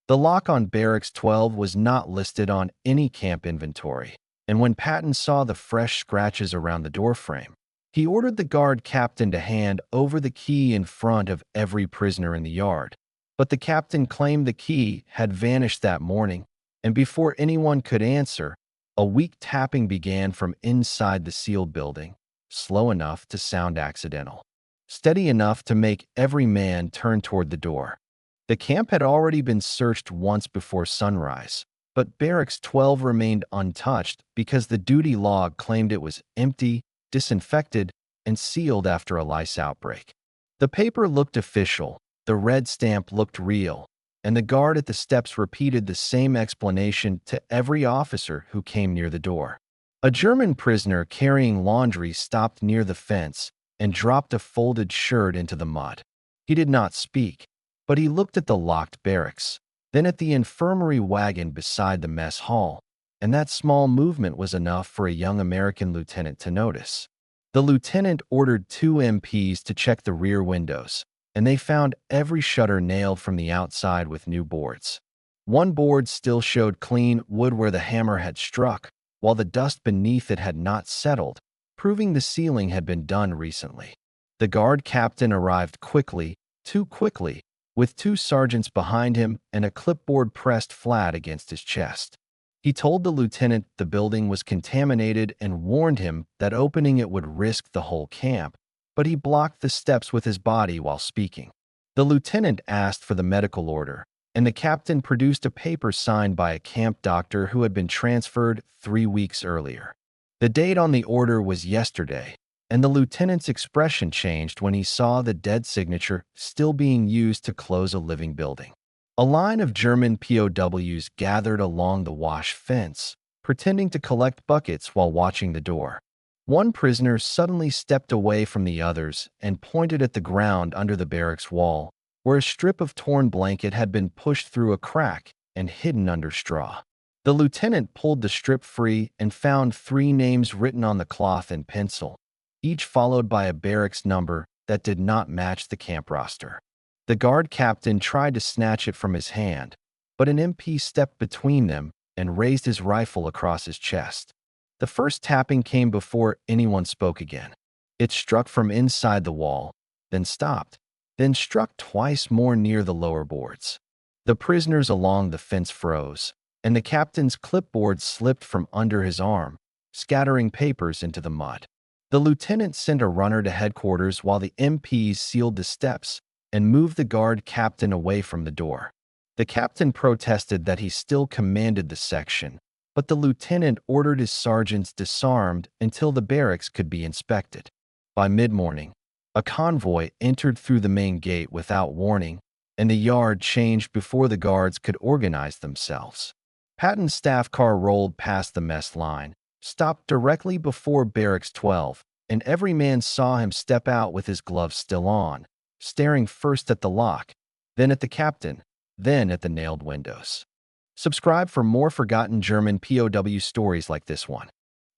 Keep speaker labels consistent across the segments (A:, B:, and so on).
A: The lock on Barracks 12 was not listed on any camp inventory, and when Patton saw the fresh scratches around the doorframe, he ordered the guard captain to hand over the key in front of every prisoner in the yard. But the captain claimed the key had vanished that morning, and before anyone could answer, a weak tapping began from inside the sealed building, slow enough to sound accidental, steady enough to make every man turn toward the door. The camp had already been searched once before sunrise, but Barracks 12 remained untouched because the duty log claimed it was empty, disinfected, and sealed after a lice outbreak. The paper looked official, the red stamp looked real, and the guard at the steps repeated the same explanation to every officer who came near the door. A German prisoner carrying laundry stopped near the fence and dropped a folded shirt into the mud. He did not speak, but he looked at the locked barracks, then at the infirmary wagon beside the mess hall, and that small movement was enough for a young American lieutenant to notice. The lieutenant ordered 2 MPs to check the rear windows, and they found every shutter nailed from the outside with new boards. One board still showed clean wood where the hammer had struck, while the dust beneath it had not settled, proving the ceiling had been done recently. The guard captain arrived quickly, too quickly, with 2 sergeants behind him and a clipboard pressed flat against his chest. He told the lieutenant the building was contaminated and warned him that opening it would risk the whole camp, but he blocked the steps with his body while speaking. The lieutenant asked for the medical order, and the captain produced a paper signed by a camp doctor who had been transferred 3 weeks earlier. The date on the order was yesterday, and the lieutenant's expression changed when he saw the dead signature still being used to close a living building. A line of German POWs gathered along the wash fence, pretending to collect buckets while watching the door. One prisoner suddenly stepped away from the others and pointed at the ground under the barracks wall, where a strip of torn blanket had been pushed through a crack and hidden under straw. The lieutenant pulled the strip free and found 3 names written on the cloth in pencil, each followed by a barracks number that did not match the camp roster. The guard captain tried to snatch it from his hand, but an MP stepped between them and raised his rifle across his chest. The first tapping came before anyone spoke again. It struck from inside the wall, then stopped, then struck twice more near the lower boards. The prisoners along the fence froze, and the captain's clipboard slipped from under his arm, scattering papers into the mud. The lieutenant sent a runner to headquarters while the MPs sealed the steps and moved the guard captain away from the door. The captain protested that he still commanded the section, but the lieutenant ordered his sergeants disarmed until the barracks could be inspected. By mid-morning, a convoy entered through the main gate without warning, and the yard changed before the guards could organize themselves. Patton's staff car rolled past the mess line, stopped directly before Barracks 12, and every man saw him step out with his gloves still on, staring first at the lock, then at the captain, then at the nailed windows. Subscribe for more forgotten German POW stories like this one.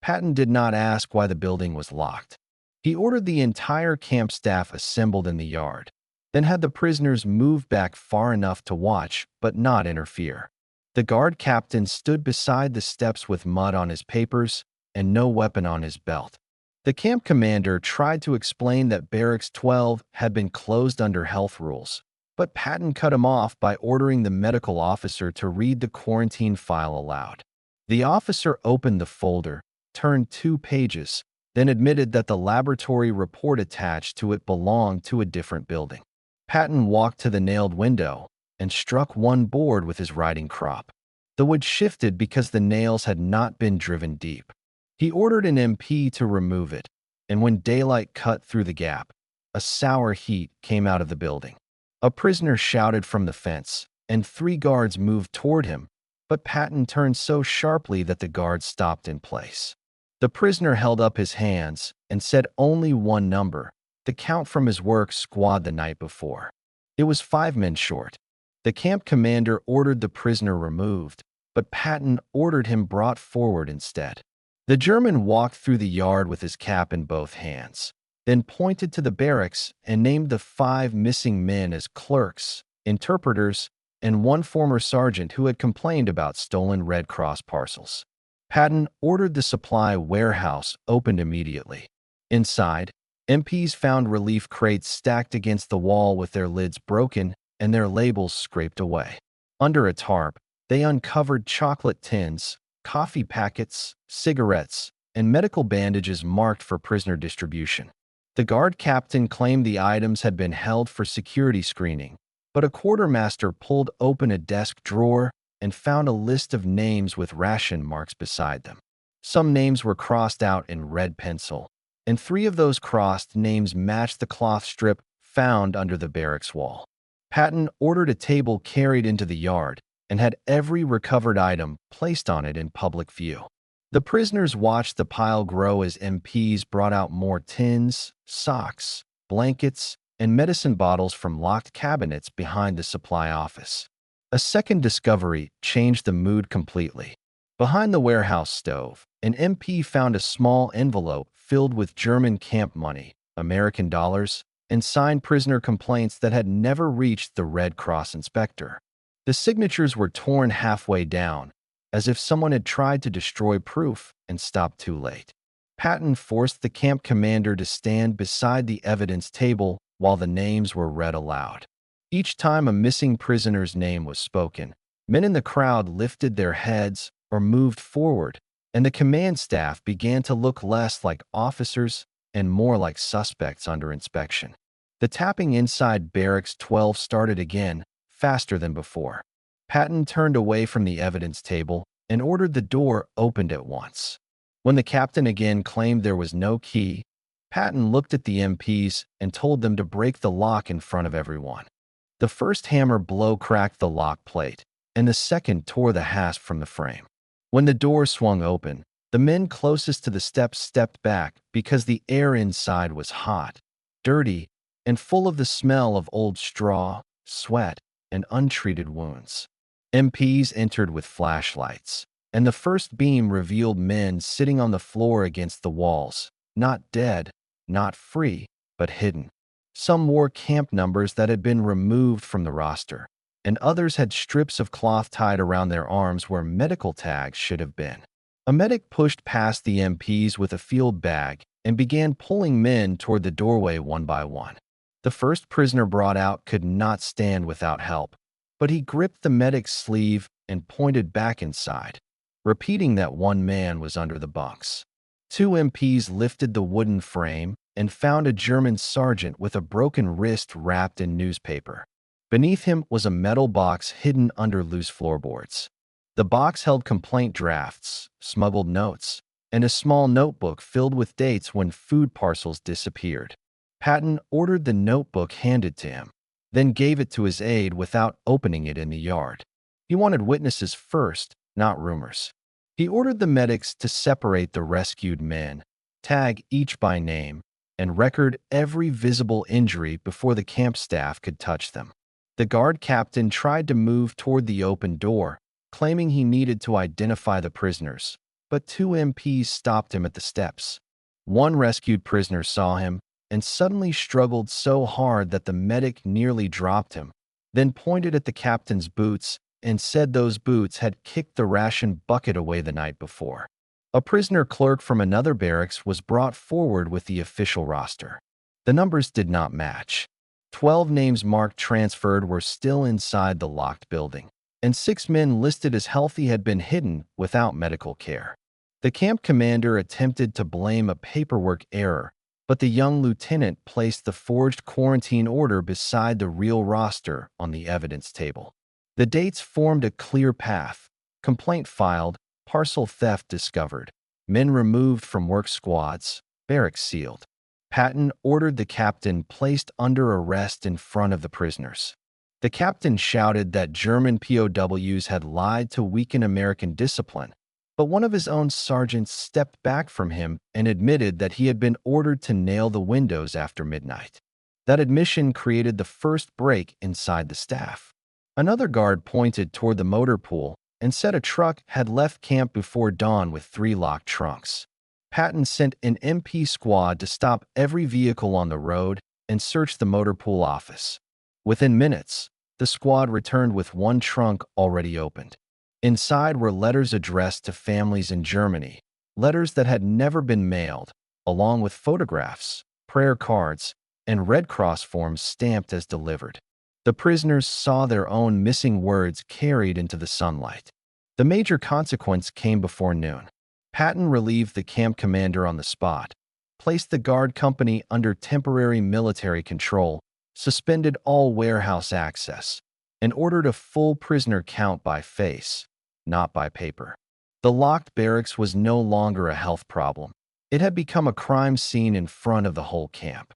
A: Patton did not ask why the building was locked. He ordered the entire camp staff assembled in the yard, then had the prisoners move back far enough to watch but not interfere. The guard captain stood beside the steps with mud on his papers and no weapon on his belt. The camp commander tried to explain that Barracks 12 had been closed under health rules, but Patton cut him off by ordering the medical officer to read the quarantine file aloud. The officer opened the folder, turned 2 pages, then admitted that the laboratory report attached to it belonged to a different building. Patton walked to the nailed window and struck one board with his riding crop. The wood shifted because the nails had not been driven deep. He ordered an MP to remove it, and when daylight cut through the gap, a sour heat came out of the building. A prisoner shouted from the fence, and 3 guards moved toward him, but Patton turned so sharply that the guards stopped in place. The prisoner held up his hands and said only one number, the count from his work squad the night before. It was 5 men short. The camp commander ordered the prisoner removed, but Patton ordered him brought forward instead. The German walked through the yard with his cap in both hands, then pointed to the barracks and named the 5 missing men as clerks, interpreters, and one former sergeant who had complained about stolen Red Cross parcels. Patton ordered the supply warehouse opened immediately. Inside, MPs found relief crates stacked against the wall with their lids broken and their labels scraped away. Under a tarp, they uncovered chocolate tins, coffee packets, cigarettes, and medical bandages marked for prisoner distribution. The guard captain claimed the items had been held for security screening, but a quartermaster pulled open a desk drawer and found a list of names with ration marks beside them. Some names were crossed out in red pencil, and 3 of those crossed names matched the cloth strip found under the barracks wall. Patton ordered a table carried into the yard and had every recovered item placed on it in public view. The prisoners watched the pile grow as MPs brought out more tins, socks, blankets, and medicine bottles from locked cabinets behind the supply office. A second discovery changed the mood completely. Behind the warehouse stove, an MP found a small envelope filled with German camp money, American dollars, and signed prisoner complaints that had never reached the Red Cross inspector. The signatures were torn halfway down, as if someone had tried to destroy proof and stopped too late. Patton forced the camp commander to stand beside the evidence table while the names were read aloud. Each time a missing prisoner's name was spoken, men in the crowd lifted their heads or moved forward, and the command staff began to look less like officers and more like suspects under inspection. The tapping inside Barracks 12 started again, faster than before. Patton turned away from the evidence table and ordered the door opened at once. When the captain again claimed there was no key, Patton looked at the MPs and told them to break the lock in front of everyone. The first hammer blow cracked the lock plate, and the second tore the hasp from the frame. When the door swung open, the men closest to the steps stepped back because the air inside was hot, dirty, and full of the smell of old straw, sweat, and untreated wounds. MPs entered with flashlights, and the first beam revealed men sitting on the floor against the walls, not dead, not free, but hidden. Some wore camp numbers that had been removed from the roster, and others had strips of cloth tied around their arms where medical tags should have been. A medic pushed past the MPs with a field bag and began pulling men toward the doorway one by one. The first prisoner brought out could not stand without help, but he gripped the medic's sleeve and pointed back inside, repeating that one man was under the bunks. 2 MPs lifted the wooden frame and found a German sergeant with a broken wrist wrapped in newspaper. Beneath him was a metal box hidden under loose floorboards. The box held complaint drafts, smuggled notes, and a small notebook filled with dates when food parcels disappeared. Patton ordered the notebook handed to him, then gave it to his aide without opening it in the yard. He wanted witnesses first, not rumors. He ordered the medics to separate the rescued men, tag each by name, and record every visible injury before the camp staff could touch them. The guard captain tried to move toward the open door, claiming he needed to identify the prisoners, but 2 MPs stopped him at the steps. One rescued prisoner saw him and suddenly struggled so hard that the medic nearly dropped him, then pointed at the captain's boots and said those boots had kicked the ration bucket away the night before. A prisoner clerk from another barracks was brought forward with the official roster. The numbers did not match. 12 names marked transferred were still inside the locked building, and 6 men listed as healthy had been hidden without medical care. The camp commander attempted to blame a paperwork error, but the young lieutenant placed the forged quarantine order beside the real roster on the evidence table. The dates formed a clear path: complaint filed, parcel theft discovered, men removed from work squads, barracks sealed. Patton ordered the captain placed under arrest in front of the prisoners. The captain shouted that German POWs had lied to weaken American discipline, but one of his own sergeants stepped back from him and admitted that he had been ordered to nail the windows after midnight. That admission created the first break inside the staff. Another guard pointed toward the motor pool and said a truck had left camp before dawn with 3 locked trunks. Patton sent an MP squad to stop every vehicle on the road and search the motor pool office. Within minutes, The squad returned with one trunk already opened. Inside were letters addressed to families in Germany, letters that had never been mailed, along with photographs, prayer cards, and Red Cross forms stamped as delivered. The prisoners saw their own missing words carried into the sunlight. The major consequence came before noon. Patton relieved the camp commander on the spot, placed the guard company under temporary military control, suspended all warehouse access, and ordered a full prisoner count by face, not by paper. The locked barracks was no longer a health problem. It had become a crime scene in front of the whole camp.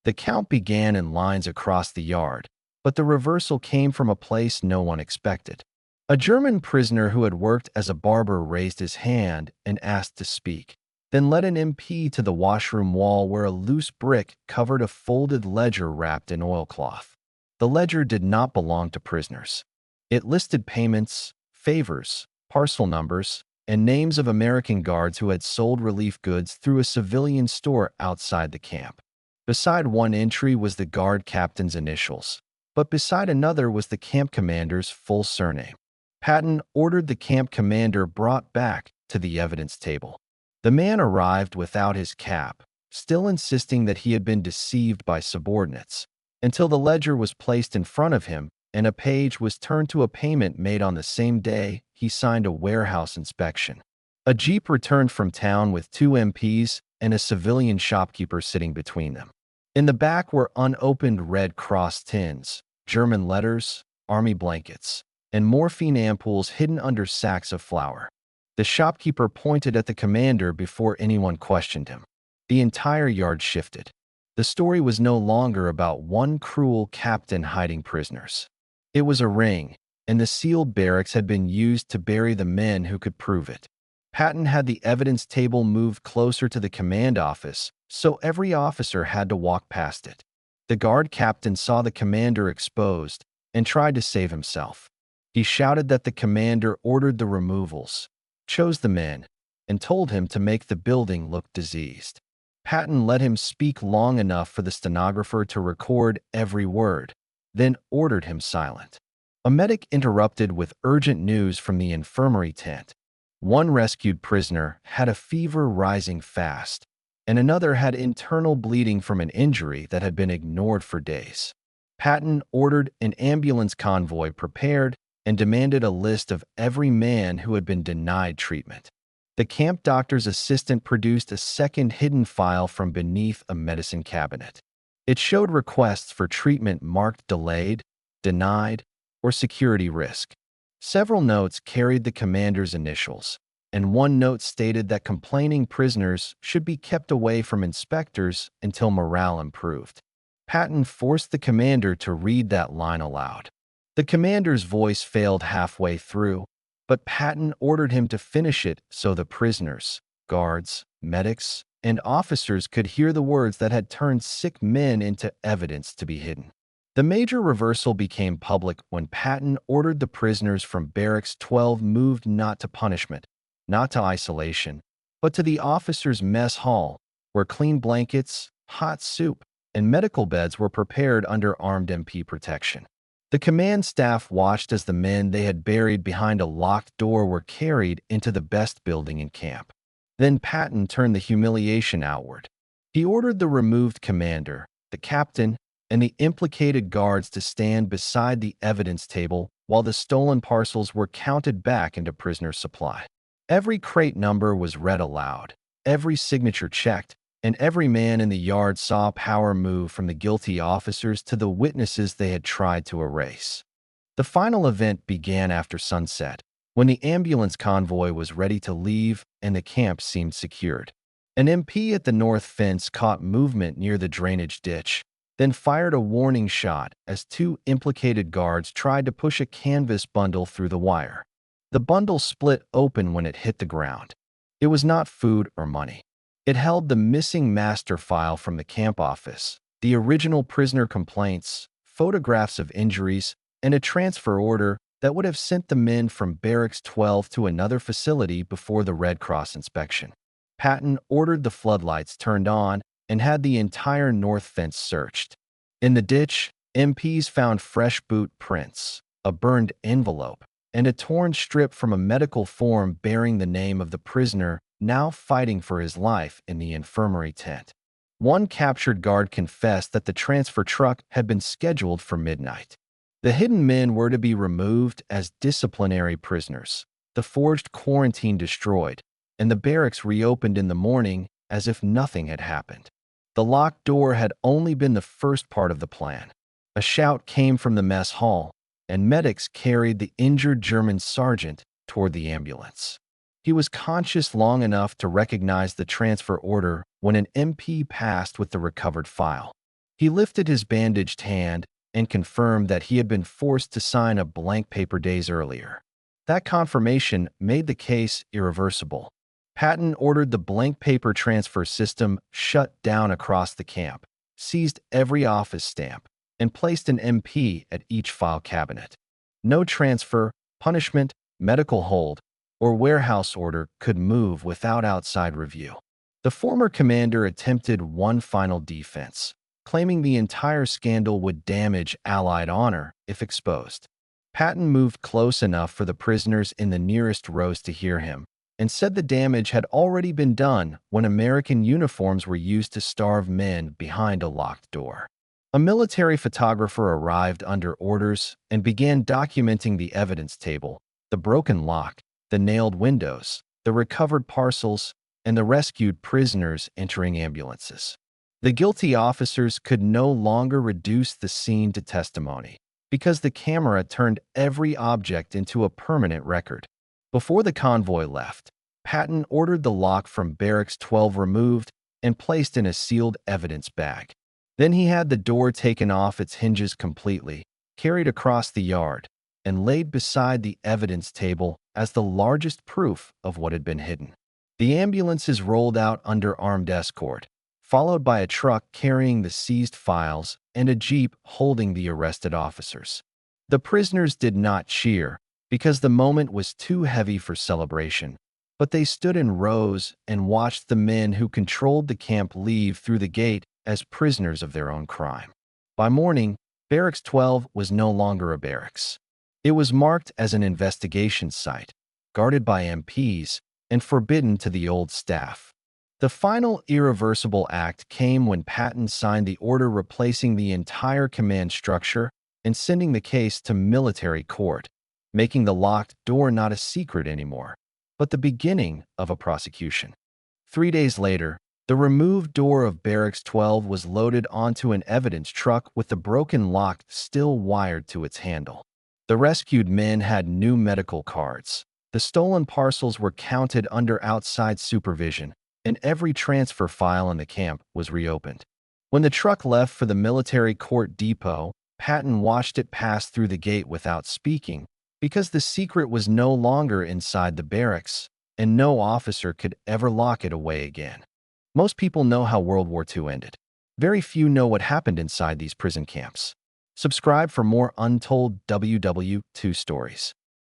A: The count began in lines across the yard, but the reversal came from a place no one expected. A German prisoner who had worked as a barber raised his hand and asked to speak, then led an MP to the washroom wall where a loose brick covered a folded ledger wrapped in oilcloth. The ledger did not belong to prisoners. It listed payments, favors, parcel numbers, and names of American guards who had sold relief goods through a civilian store outside the camp. Beside one entry was the guard captain's initials, but beside another was the camp commander's full surname. Patton ordered the camp commander brought back to the evidence table. The man arrived without his cap, still insisting that he had been deceived by subordinates, until the ledger was placed in front of him and a page was turned to a payment made on the same day he signed a warehouse inspection. A jeep returned from town with two MPs and a civilian shopkeeper sitting between them. In the back were unopened Red Cross tins, German letters, army blankets, and morphine ampoules hidden under sacks of flour. The shopkeeper pointed at the commander before anyone questioned him. The entire yard shifted. The story was no longer about one cruel captain hiding prisoners. It was a ring, and the sealed barracks had been used to bury the men who could prove it. Patton had the evidence table moved closer to the command office, so every officer had to walk past it. The guard captain saw the commander exposed and tried to save himself. He shouted that the commander ordered the removals, chose the men, and told him to make the building look diseased. Patton let him speak long enough for the stenographer to record every word, then ordered him silent. A medic interrupted with urgent news from the infirmary tent. One rescued prisoner had a fever rising fast, and another had internal bleeding from an injury that had been ignored for days. Patton ordered an ambulance convoy prepared and demanded a list of every man who had been denied treatment. The camp doctor's assistant produced a second hidden file from beneath a medicine cabinet. It showed requests for treatment marked delayed, denied, or security risk. Several notes carried the commander's initials, and one note stated that complaining prisoners should be kept away from inspectors until morale improved. Patton forced the commander to read that line aloud. The commander's voice failed halfway through, but Patton ordered him to finish it so the prisoners, guards, medics, and officers could hear the words that had turned sick men into evidence to be hidden. The major reversal became public when Patton ordered the prisoners from Barracks 12 moved not to punishment, not to isolation, but to the officers' mess hall, where clean blankets, hot soup, and medical beds were prepared under armed MP protection. The command staff watched as the men they had buried behind a locked door were carried into the best building in camp. Then Patton turned the humiliation outward. He ordered the removed commander, the captain, and the implicated guards to stand beside the evidence table while the stolen parcels were counted back into prisoner supply. Every crate number was read aloud, every signature checked, and every man in the yard saw power move from the guilty officers to the witnesses they had tried to erase. The final event began after sunset, when the ambulance convoy was ready to leave and the camp seemed secured. An MP at the north fence caught movement near the drainage ditch, then fired a warning shot as two implicated guards tried to push a canvas bundle through the wire. The bundle split open when it hit the ground. It was not food or money. It held the missing master file from the camp office, the original prisoner complaints, photographs of injuries, and a transfer order that would have sent the men from Barracks 12 to another facility before the Red Cross inspection. Patton ordered the floodlights turned on and had the entire north fence searched. In the ditch, MPs found fresh boot prints, a burned envelope, and a torn strip from a medical form bearing the name of the prisoner now fighting for his life in the infirmary tent. One captured guard confessed that the transfer truck had been scheduled for midnight. The hidden men were to be removed as disciplinary prisoners, the forged quarantine destroyed, and the barracks reopened in the morning as if nothing had happened. The locked door had only been the first part of the plan. A shout came from the mess hall, and medics carried the injured German sergeant toward the ambulance. He was conscious long enough to recognize the transfer order when an MP passed with the recovered file. He lifted his bandaged hand and confirmed that he had been forced to sign a blank paper days earlier. That confirmation made the case irreversible. Patton ordered the blank paper transfer system shut down across the camp, seized every office stamp, and placed an MP at each file cabinet. No transfer, punishment, medical hold, or warehouse order could move without outside review. The former commander attempted one final defense, claiming the entire scandal would damage Allied honor if exposed. Patton moved close enough for the prisoners in the nearest rows to hear him, and said the damage had already been done when American uniforms were used to starve men behind a locked door. A military photographer arrived under orders and began documenting the evidence table, the broken lock, the nailed windows, the recovered parcels, and the rescued prisoners entering ambulances. The guilty officers could no longer reduce the scene to testimony, because the camera turned every object into a permanent record. Before the convoy left, Patton ordered the lock from Barracks 12 removed and placed in a sealed evidence bag. Then he had the door taken off its hinges completely, carried across the yard, and laid beside the evidence table as the largest proof of what had been hidden. The ambulances rolled out under armed escort, followed by a truck carrying the seized files and a jeep holding the arrested officers. The prisoners did not cheer because the moment was too heavy for celebration, but they stood in rows and watched the men who controlled the camp leave through the gate as prisoners of their own crime. By morning, Barracks 12 was no longer a barracks. It was marked as an investigation site, guarded by MPs, and forbidden to the old staff. The final irreversible act came when Patton signed the order replacing the entire command structure and sending the case to military court, making the locked door not a secret anymore, but the beginning of a prosecution. 3 days later, the removed door of Barracks 12 was loaded onto an evidence truck with the broken lock still wired to its handle. The rescued men had new medical cards. The stolen parcels were counted under outside supervision, and every transfer file in the camp was reopened. When the truck left for the military court depot, Patton watched it pass through the gate without speaking, because the secret was no longer inside the barracks, and no officer could ever lock it away again. Most people know how World War II ended. Very few know what happened inside these prison camps. Subscribe for more untold WWII stories.